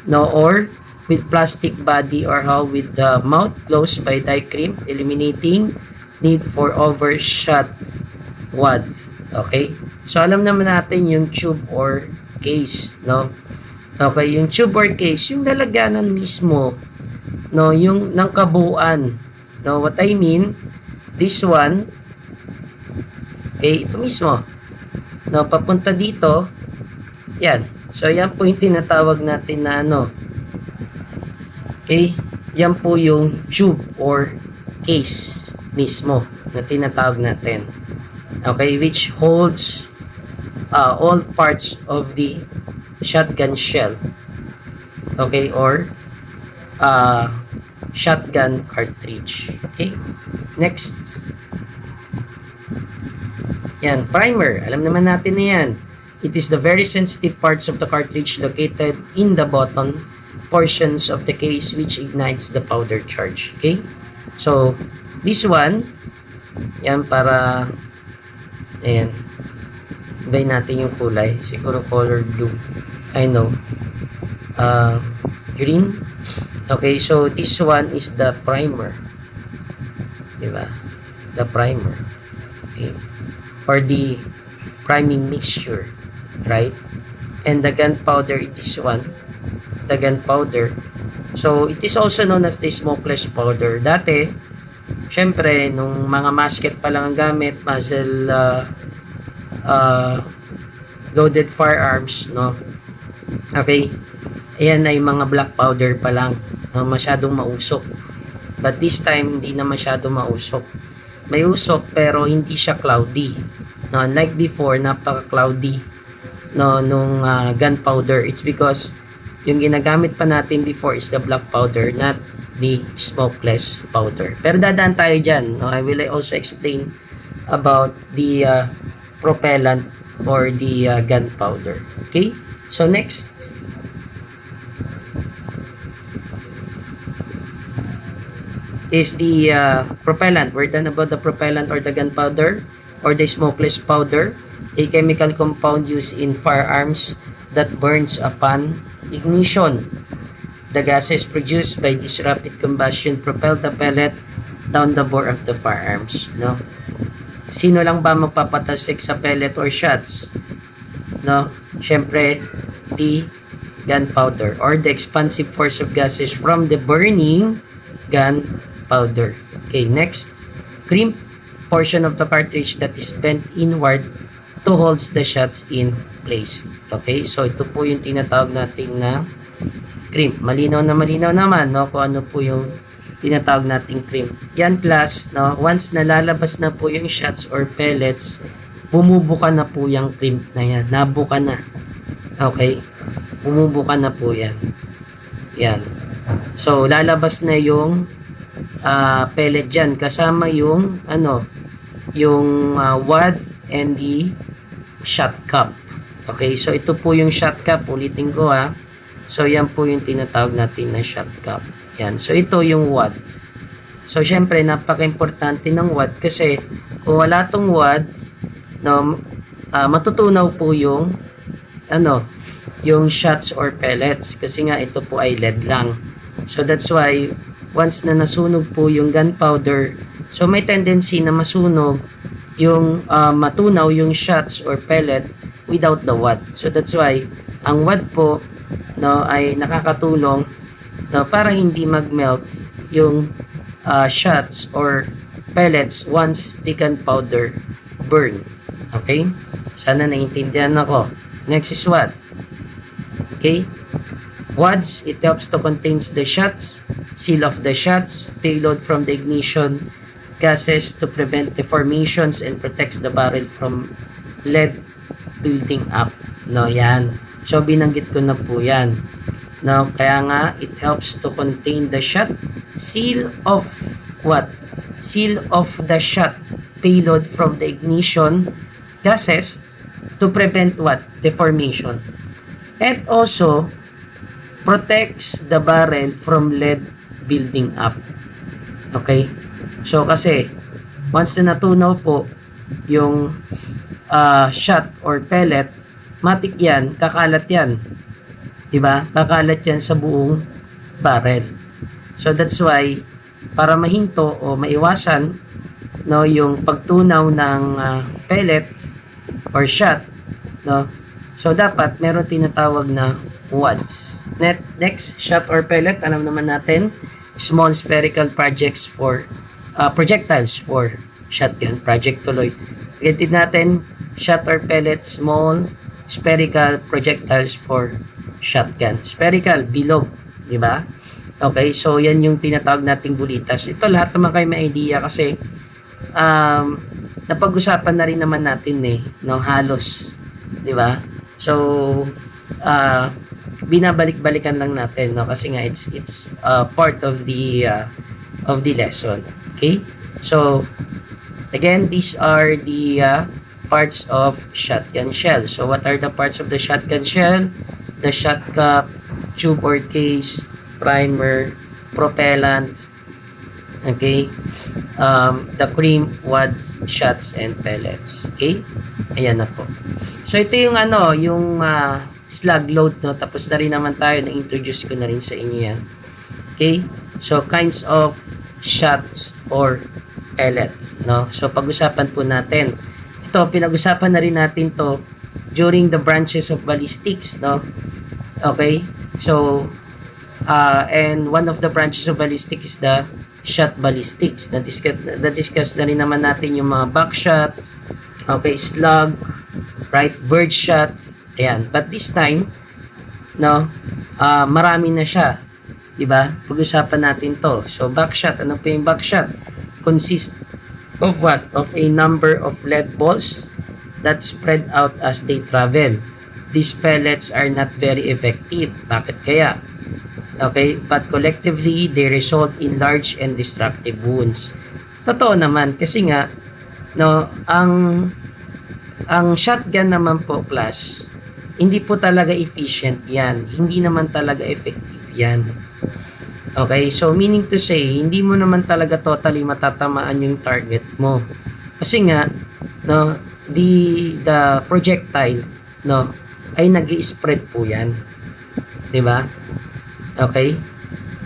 no, or with plastic body or hull with the mouth closed by die cream, eliminating need for overshot wad. Okay? So, alam naman natin yung tube or case, no? Okay, yung tube or case, yung lalagyanan mismo, no, yung ng kabuuan. No, what I mean, this one, okay, ito mismo, no, papunta dito, yan. So, yan po yung tinatawag natin na ano, okay, yan po yung tube or case mismo na tinatawag natin. Okay, which holds all parts of the shotgun shell. Okay, or shotgun cartridge. Okay, next. Yan, primer. Alam naman natin na yan. It is the very sensitive parts of the cartridge located in the bottom portions of the case which ignites the powder charge. Okay? So, this one, yan para, ayan, ibayin natin yung kulay. Siguro color blue. I know. Green. Okay, so this one is the primer. Diba? The primer. Okay? Or the priming mixture, right? And the gunpowder is this one, the gunpowder. So it is also known as the smokeless powder. Dati, syempre, nung mga musket pa lang ang gamit, muzzle loaded firearms, no? Okay, ayan ay mga black powder pa lang, no? Masyadong mausok. But this time, hindi na masyadong mausok. May usok pero hindi siya cloudy. No, unlike before, napaka-cloudy, no, nung gunpowder. It's because yung ginagamit pa natin before is the black powder, not the smokeless powder. Pero dadaan tayo dyan. No? I will also explain about the propellant or the gunpowder. Okay? So next. Is the propellant. We're done about the propellant or the gunpowder or the smokeless powder, a chemical compound used in firearms that burns upon ignition. The gases produced by this rapid combustion propel the pellet down the bore of the firearms. No? Sino lang ba magpapatasik sa pellet or shots? No? Siyempre, the gunpowder or the expansive force of gases from the burning gun gunpowder. Okay, next, crimp, portion of the cartridge that is bent inward to holds the shots in place. Okay, so ito po yung tinatawag nating na crimp. Malinaw na malinaw naman, no, kung ano po yung tinatawag nating crimp. Yan class, no, once nalalabas na po yung shots or pellets, bumubuka na po yung crimp na yan. Nabuka na. Okay, bumubuka na po yan. Yan. So, lalabas na yung pellet dyan kasama yung yung wad and the shot cup. Okay, so ito po yung shot cup, ulitin ko ha. So yan po yung tinatawag natin na shot cup. Yan, so ito yung wad. So syempre napaka-importante ng wad kasi kung wala tong wad, no, matutunaw po yung yung shots or pellets kasi nga ito po ay lead lang. So that's why once na nasunog po yung gunpowder, so may tendency na masunog yung matunaw yung shots or pellet without the wad. So that's why ang wad po, no, ay nakakatulong, no, para hindi mag-melt yung shots or pellets once the gunpowder burn. Okay? Sana naintindihan ako. Next is wad. Okay? Wads, it helps to contain the shots, seal of the shots, payload from the ignition gases to prevent deformations and protects the barrel from lead building up. No, yan. So, binanggit ko na po yan. No, kaya nga, it helps to contain the shot, seal of what? Seal of the shot payload from the ignition gases to prevent what? Deformation. And also, protects the barrel from lead building up. Okay? So, kasi, once na natunaw po yung shot or pellet, matik yan, kakalat yan. Diba? Kakalat yan sa buong barrel. So, that's why, para mahinto o maiwasan, no, yung pagtunaw ng pellet or shot, no, so dapat meron tinatawag na wads. Next, shot or pellet, alam naman natin, small spherical projectiles for shotgun project tuloy. Ulitin natin, shot or pellet, small spherical projectiles for shotgun. Spherical, bilog, di ba? Okay, so yan yung tinatawag nating bulitas. Ito lahat naman kayo may idea kasi napag-usapan na rin naman natin no, halos, di ba? So, binabalik-balikan lang natin, no, kasi nga it's part of the lesson. Okay? So, again, these are the parts of shotgun shell. So, what are the parts of the shotgun shell? The shot cap, tube or case, primer, propellant, okay, the cream, wads, shots, and pellets. Okay? Ayan na po. So, ito yung yung slug load, no? Tapos na rin naman tayo, na-introduce ko na rin sa inyo yan. Okay? So, kinds of shots or pellets, no? So, pag-usapan po natin. Ito, pinag-usapan na rin natin to during the branches of ballistics, no? Okay? So, and one of the branches of ballistics is the shot ballistics. Na-discuss na rin naman natin yung mga buckshot, okay, slug, right, bird shot, ayan. But this time, no, marami na siya. Diba? Pag-usapan natin to. So, buckshot, ano po yung buckshot? Consists of what? Of a number of lead balls that spread out as they travel. These pellets are not very effective. Bakit kaya? Okay, but collectively, they result in large and destructive wounds. Totoo naman, kasi nga, no, ang shotgun naman po, class, hindi po talaga efficient yan. Hindi naman talaga effective yan. Okay, so meaning to say, hindi mo naman talaga totally matatamaan yung target mo. Kasi nga, no, the projectile, no, ay nag-i-spread po yan. 'Di ba? Okay?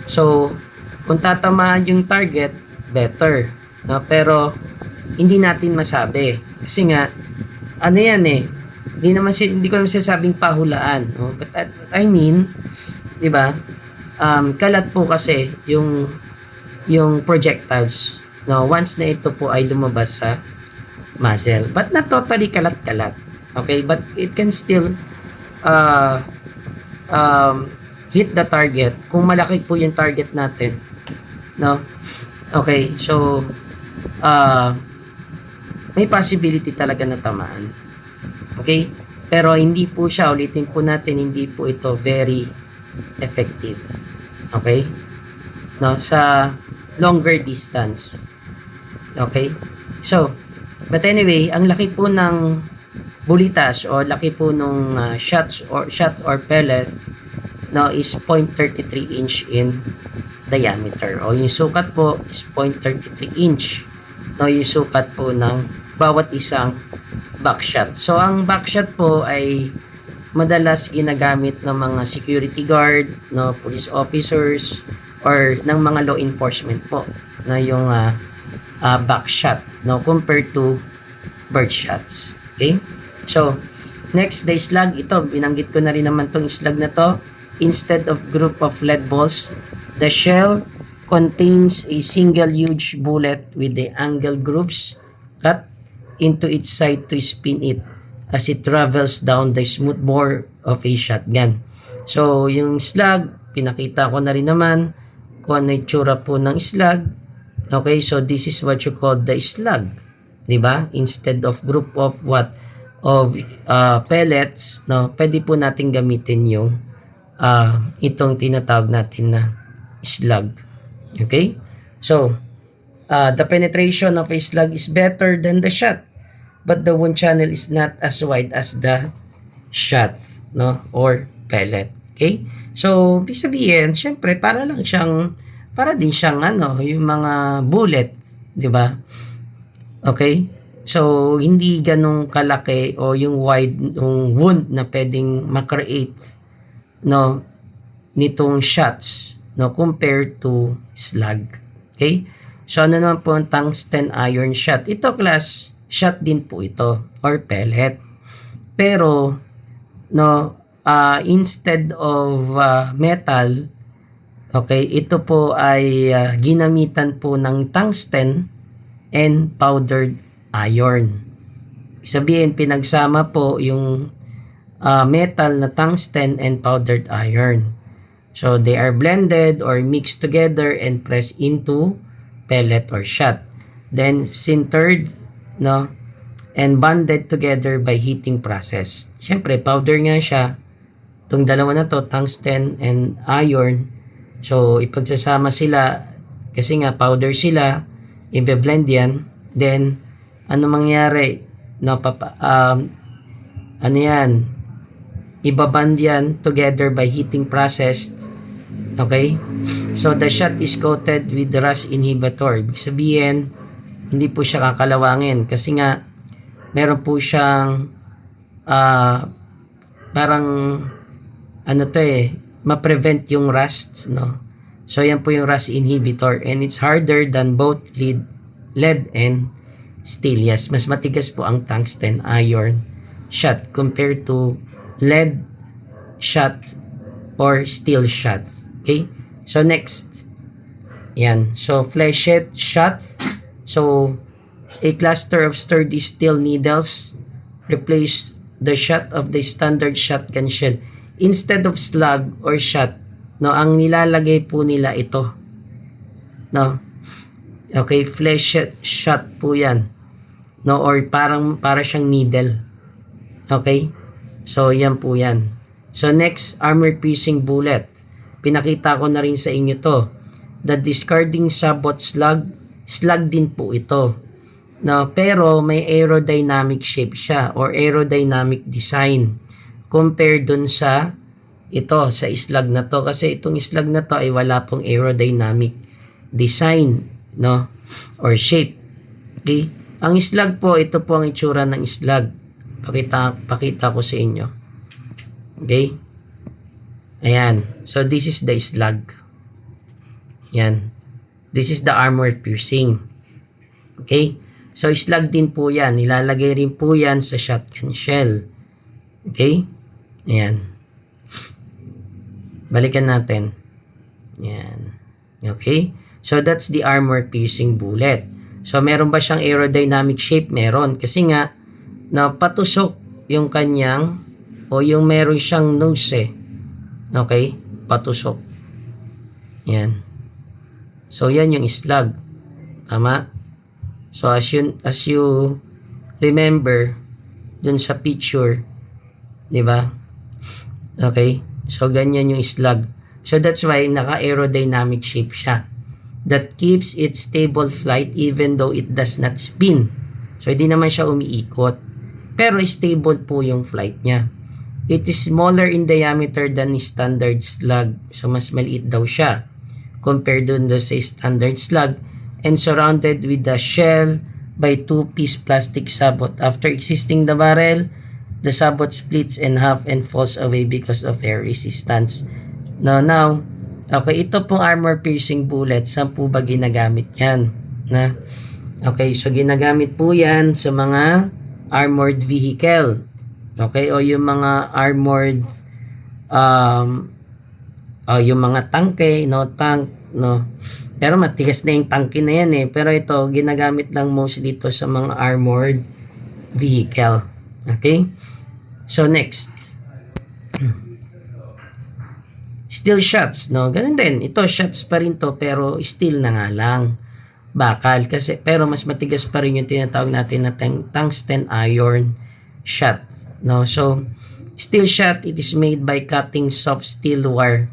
So, kung tatamaan yung target, better, no? Pero hindi natin masabi. Kasi nga, ano yan hindi ko naman sinasabing pahulaan, no? But I mean, 'di ba? Kalat po kasi yung yung projectiles, no, once na ito po ay lumabas sa muzzle. But not totally kalat-kalat. Okay? But it can still uh, um, hit the target kung malaki po yung target natin. No? Okay, so uh, may possibility talaga na tamaan. Okay? Pero hindi po siya, ulitin po natin, hindi po ito very effective. Okay? No, sa longer distance. Okay? So, but anyway, ang laki po ng bulitas o laki po nung shot or pellet, no, is 0.33 inch in diameter. O yung sukat po is 0.33 inch. No, yung sukat po ng bawat isang backshot. So, ang backshot po ay madalas ginagamit ng mga security guard, no, police officers, or ng mga law enforcement po na yung backshot, no, compared to bird shots. Okay? So, next, the slug. Ito, binanggit ko na rin naman tong slug na to. Instead of group of lead balls, the shell contains a single huge bullet with the angle grooves cut into its side to spin it as it travels down the smooth bore of a shotgun. So, yung slug, pinakita ko na rin naman kung ano yung tsura po ng slug. Okay, so this is what you call the slug. Diba? Instead of group of what? Of pellets, no? Pwede po natin gamitin yung itong tinatawag natin na slug. Okay? So, the penetration of a slug is better than the shot, but the wound channel is not as wide as the shot, no, or pellet. Okay? So, ibig sabihin, syempre, para din siyang yung mga bullet, di ba? Okay? So, hindi ganong kalaki o yung wide yung wound na pwedeng makreate, no, nitong shots, no, compared to slug. Okay? So, ano naman po ang tungsten iron shot? Ito, class, shot din po ito or pellet. Pero, no, instead of metal, okay, ito po ay ginamitan po ng tungsten and powdered iron. Sabihin, pinagsama po yung metal na tungsten and powdered iron. So, they are blended or mixed together and pressed into pellet or shot. Then, sintered, no, and bonded together by heating process. Siyempre, powder nga siya. Itong dalawa na to, tungsten and iron. So, ipagsasama sila, kasi nga powder sila, i-blend yan. Then, ano mangyari? No, ano yan? Ibaband yan together by heating process. Okay? So, the shot is coated with rust inhibitor. Ibig sabihin, hindi po siya kakalawangin. Kasi nga, meron po siyang parang ma-prevent yung rust, no? So, yan po yung rust inhibitor. And it's harder than both lead and steel. Yes, mas matigas po ang tungsten iron shot compared to lead shot or steel shot. Okay? So, next. Yan. So, flechette shot. So, a cluster of sturdy steel needles replace the shot of the standard shotgun shell. Instead of slug or shot, no, ang nilalagay po nila ito. No? Okay, flechette shot po yan. No, or para siyang needle. Okay? So, yan po yan. So, next, armor-piercing bullet. Pinakita ko na rin sa inyo to. The discarding sabot slug, slug din po ito. No, pero may aerodynamic shape siya or aerodynamic design compared dun sa sa slug na to. Kasi itong slug na to ay wala pong aerodynamic design, no, or shape. Okay? Ang slug po, ito po ang itsura ng slug. Pakita ko sa inyo. Okay? Ayan. So, this is the slug. Yan. This is the armor piercing. Okay? So, slug din po yan. Nilalagay rin po yan sa shotgun shell. Okay? Ayan. Balikan natin. Yan. Okay? So that's the armor piercing bullet. So meron ba siyang aerodynamic shape? Meron. Kasi nga, na patusok yung kanyang o yung meron siyang nose eh. Okay? Patusok. Yan. So yan yung slug. Tama? So as you remember dun sa picture, 'di ba? Okay? So ganyan yung slug. So that's why naka-aerodynamic shape siya. That keeps its stable flight even though it does not spin. So hindi naman siya umiikot. Pero stable po yung flight niya. It is smaller in diameter than standard slug. So mas maliit daw siya compared dun sa standard slug, and surrounded with the shell by two-piece plastic sabot. After existing the barrel, the sabot splits in half and falls away because of air resistance. Now, okay, ito pong armor piercing bullet, saan po ba ginagamit yan? Okay, so ginagamit po yan sa mga armored vehicle. Okay, o yung mga armored yung mga tangke, tank, Pero matigas na yung tangke na yan eh. Pero ito, ginagamit lang mostly dito sa mga armored vehicle. Okay? So, next. Steel shots, Ganun din. Ito, shots pa rin to, pero steel na nga lang. Bakal. Pero mas matigas pa rin yung tinatawag natin na tungsten iron shot. So, steel shot, it is made by cutting soft steel wire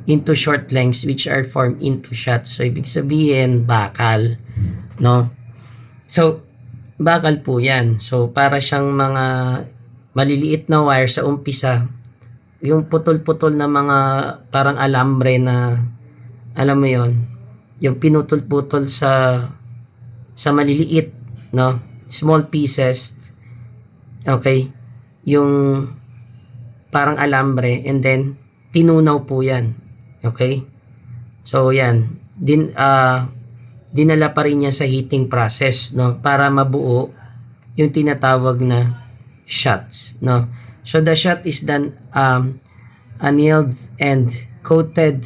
into short lengths which are formed into shots. So, ibig sabihin, bakal. So, bakal po yan. So, para siyang mga maliliit na wire sa umpisa. Yung putol-putol na mga parang alambre na, alam mo yon, yung pinutol-putol sa maliliit, small pieces. Okay? Yung parang alambre, and then tinunaw po yan. Okay? So yan, dinala pa rin niya sa heating process, para mabuo yung tinatawag na shots, So the shot is then annealed and coated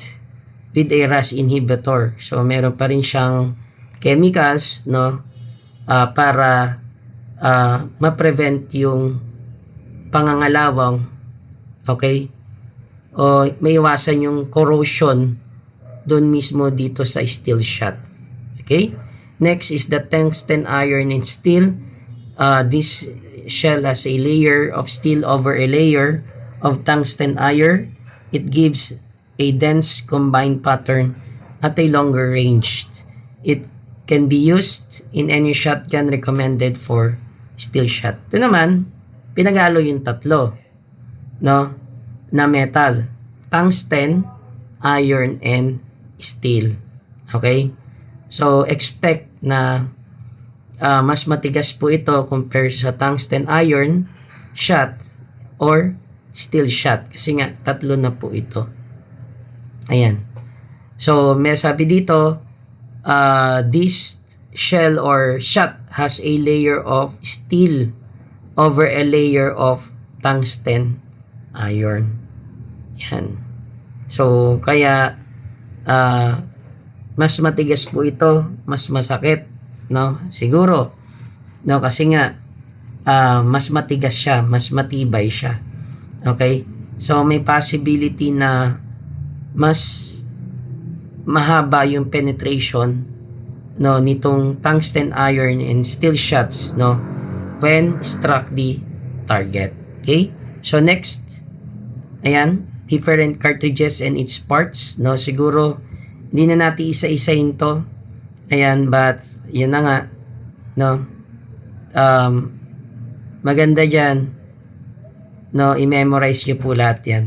with a rust inhibitor. So meron pa rin siyang chemicals, para ma-prevent yung pangangalawang, okay? O maiwasan yung corrosion doon mismo dito sa steel shot. Okay? Next is the tungsten iron and steel. This shell has a layer of steel over a layer of tungsten iron. It gives a dense combined pattern at a longer range. It can be used in any shotgun recommended for steel shot. Ito naman, pinagalo yung tatlo, na metal, tungsten, iron, and steel. Okay? So, expect na mas matigas po ito compared sa tungsten iron shot or steel shot. Kasi nga, tatlo na po ito. Ayan. So, may sabi dito, this shell or shot has a layer of steel over a layer of tungsten iron. Yan. So, kaya mas matigas po ito, mas masakit, siguro, kasi nga mas matigas siya, mas matibay siya. Okay? So, may possibility na mas mahaba yung penetration nitong tungsten iron and steel shots when struck the target. Okay? So, next, ayan, different cartridges and its parts, siguro hindi na natin isa-isahin to, ayan, but yun na nga, maganda dyan, i-memorize nyo po lahat yan.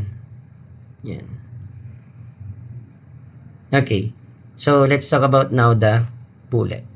Okay, so let's talk about now the bullet.